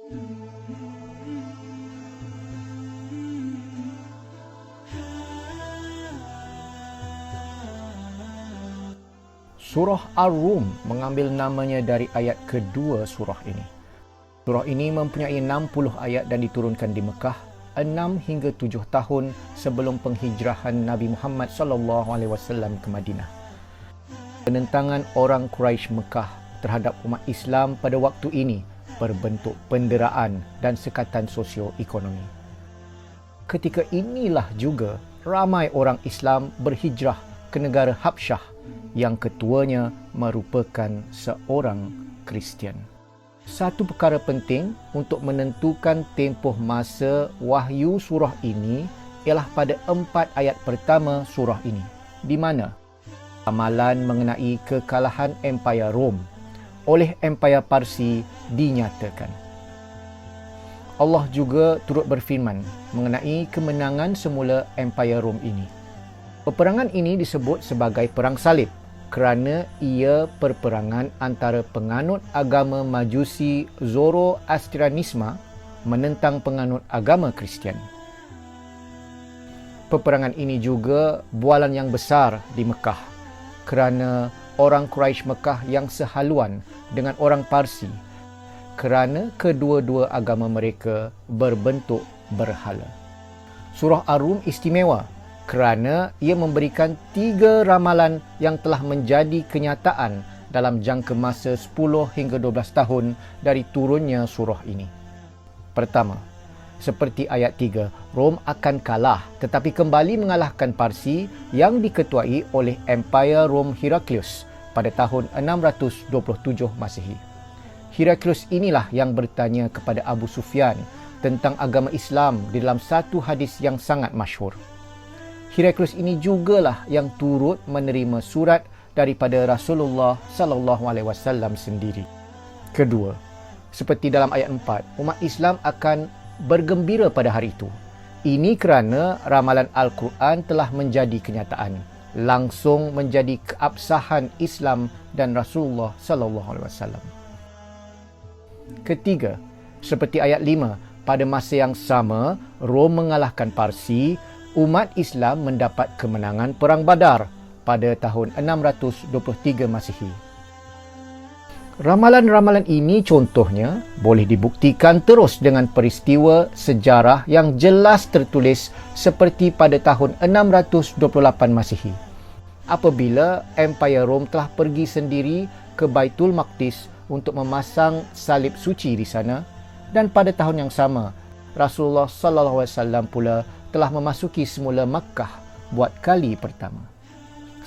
Surah Ar-Rum mengambil namanya dari ayat kedua surah ini. Surah ini mempunyai 60 ayat dan diturunkan di Mekah 6 hingga 7 tahun sebelum penghijrahan Nabi Muhammad SAW ke Madinah. Penentangan orang Quraisy Mekah terhadap umat Islam pada waktu ini berbentuk penderaan dan sekatan sosioekonomi. Ketika inilah juga ramai orang Islam berhijrah ke negara Habsyah yang ketuanya merupakan seorang Kristian. Satu perkara penting untuk menentukan tempoh masa wahyu surah ini ialah pada 4 ayat pertama surah ini, di mana amalan mengenai kekalahan Empayar Rom oleh Empayar Parsi dinyatakan. Allah juga turut berfirman mengenai kemenangan semula Empayar Rom ini. Peperangan ini disebut sebagai Perang Salib kerana ia perperangan antara penganut agama Majusi Zoroastrianisme menentang penganut agama Kristian. Peperangan ini juga bualan yang besar di Mekah kerana orang Quraisy Mekah yang sehaluan dengan orang Parsi kerana kedua-dua agama mereka berbentuk berhala. Surah Ar-Rum istimewa kerana ia memberikan 3 ramalan yang telah menjadi kenyataan dalam jangka masa 10 hingga 12 tahun dari turunnya surah ini. Pertama, seperti ayat 3, Rom akan kalah tetapi kembali mengalahkan Parsi yang diketuai oleh Empayar Rom Heraklius pada tahun 627 Masihi. Heraklius inilah yang bertanya kepada Abu Sufyan tentang agama Islam di dalam satu hadis yang sangat masyhur. Heraklius ini jugalah yang turut menerima surat daripada Rasulullah SAW sendiri. Kedua, seperti dalam ayat 4, umat Islam akan bergembira pada hari itu. Ini kerana ramalan Al-Quran telah menjadi kenyataan, langsung menjadi keabsahan Islam dan Rasulullah SAW. Ketiga, seperti ayat 5, pada masa yang sama, Rom mengalahkan Parsi, umat Islam mendapat kemenangan Perang Badar pada tahun 623 Masihi. Ramalan-ramalan ini contohnya boleh dibuktikan terus dengan peristiwa sejarah yang jelas tertulis seperti pada tahun 628 Masihi, apabila Empayar Rom telah pergi sendiri ke Baitul Maqdis untuk memasang salib suci di sana, dan pada tahun yang sama Rasulullah SAW pula telah memasuki semula Makkah buat kali pertama.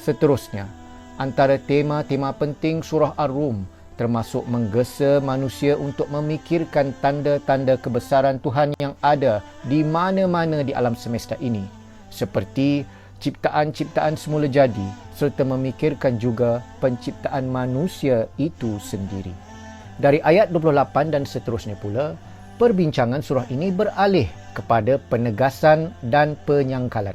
Seterusnya, antara tema-tema penting surah Ar-Rum termasuk menggesa manusia untuk memikirkan tanda-tanda kebesaran Tuhan yang ada di mana-mana di alam semesta ini, seperti ciptaan-ciptaan semula jadi, serta memikirkan juga penciptaan manusia itu sendiri. Dari ayat 28 dan seterusnya pula, perbincangan surah ini beralih kepada penegasan dan penyangkalan.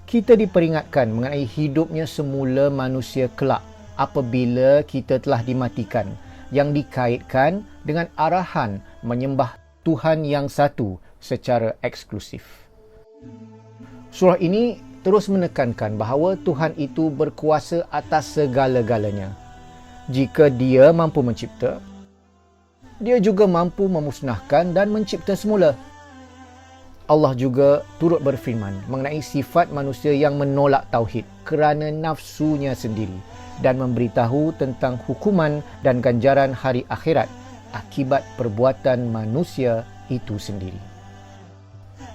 Kita diperingatkan mengenai hidupnya semula manusia kelak apabila kita telah dimatikan, yang dikaitkan dengan arahan menyembah Tuhan yang satu secara eksklusif. Surah ini terus menekankan bahawa Tuhan itu berkuasa atas segala-galanya. Jika Dia mampu mencipta, Dia juga mampu memusnahkan dan mencipta semula. Allah juga turut berfirman mengenai sifat manusia yang menolak tauhid kerana nafsunya sendiri dan memberitahu tentang hukuman dan ganjaran hari akhirat akibat perbuatan manusia itu sendiri.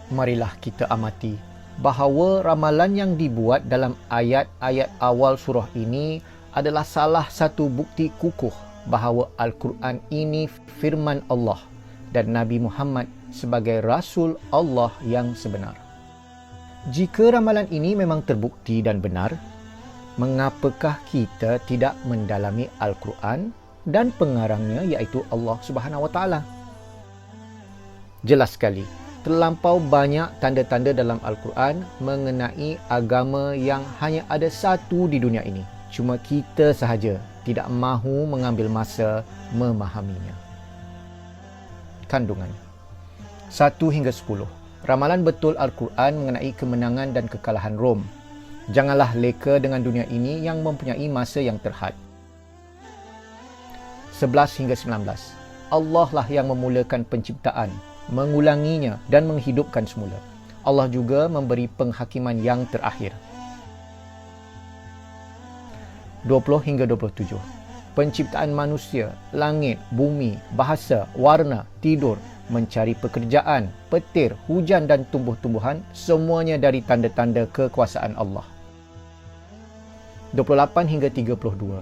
Marilah kita amati bahawa ramalan yang dibuat dalam ayat-ayat awal surah ini adalah salah satu bukti kukuh bahawa Al-Quran ini firman Allah dan Nabi Muhammad sebagai Rasul Allah yang sebenar. Jika ramalan ini memang terbukti dan benar, mengapakah kita tidak mendalami Al-Quran dan pengarangnya iaitu Allah Subhanahu Wa Taala? Jelas sekali, terlampau banyak tanda-tanda dalam Al-Quran mengenai agama yang hanya ada satu di dunia ini. Cuma kita sahaja tidak mahu mengambil masa memahaminya. kandungan. 1 hingga 10. Ramalan betul Al-Quran mengenai kemenangan dan kekalahan Rom. Janganlah leka dengan dunia ini yang mempunyai masa yang terhad. 11 hingga 19. Allah lah yang memulakan penciptaan, mengulanginya dan menghidupkan semula. Allah juga memberi penghakiman yang terakhir. 20 hingga 27. Penciptaan manusia, langit, bumi, bahasa, warna, tidur, mencari pekerjaan, petir, hujan dan tumbuh-tumbuhan, semuanya dari tanda-tanda kekuasaan Allah. 28 hingga 32.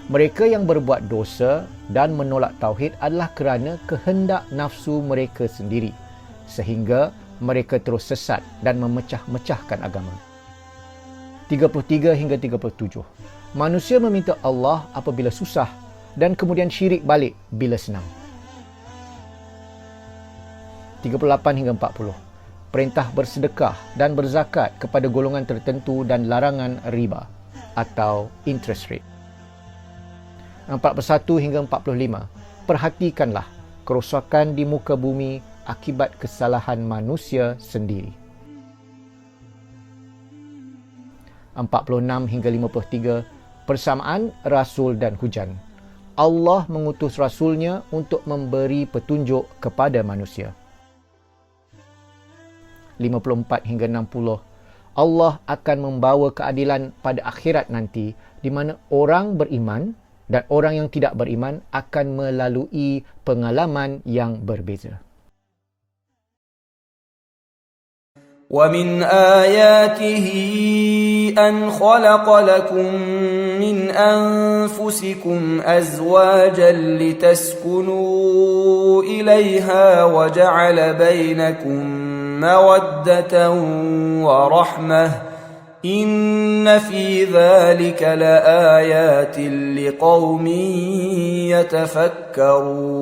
Mereka yang berbuat dosa dan menolak tauhid adalah kerana kehendak nafsu mereka sendiri, sehingga mereka terus sesat dan memecah-mecahkan agama. 33 hingga 37. Manusia meminta Allah apabila susah dan kemudian syirik balik bila senang. 38 hingga 40. Perintah bersedekah dan berzakat kepada golongan tertentu dan larangan riba atau interest rate. 41 hingga 45. Perhatikanlah kerosakan di muka bumi akibat kesalahan manusia sendiri. 46 hingga 53. Persamaan Rasul dan Hujan. Allah mengutus Rasulnya untuk memberi petunjuk kepada manusia. 54 hingga 60. Allah akan membawa keadilan pada akhirat nanti, di mana orang beriman dan orang yang tidak beriman akan melalui pengalaman yang berbeza. وَمِنْ آيَاتِهِ أَنْ خَلَقَ لَكُم مِّنْ أَنفُسِكُمْ أَزْوَاجًا لِتَسْكُنُوا إِلَيْهَا وَجَعَلَ بَيْنَكُم مَّوَدَّةً وَرَحْمَةً إِنَّ فِي ذَلِكَ لَآيَاتٍ لِقَوْمٍ يَتَفَكَّرُونَ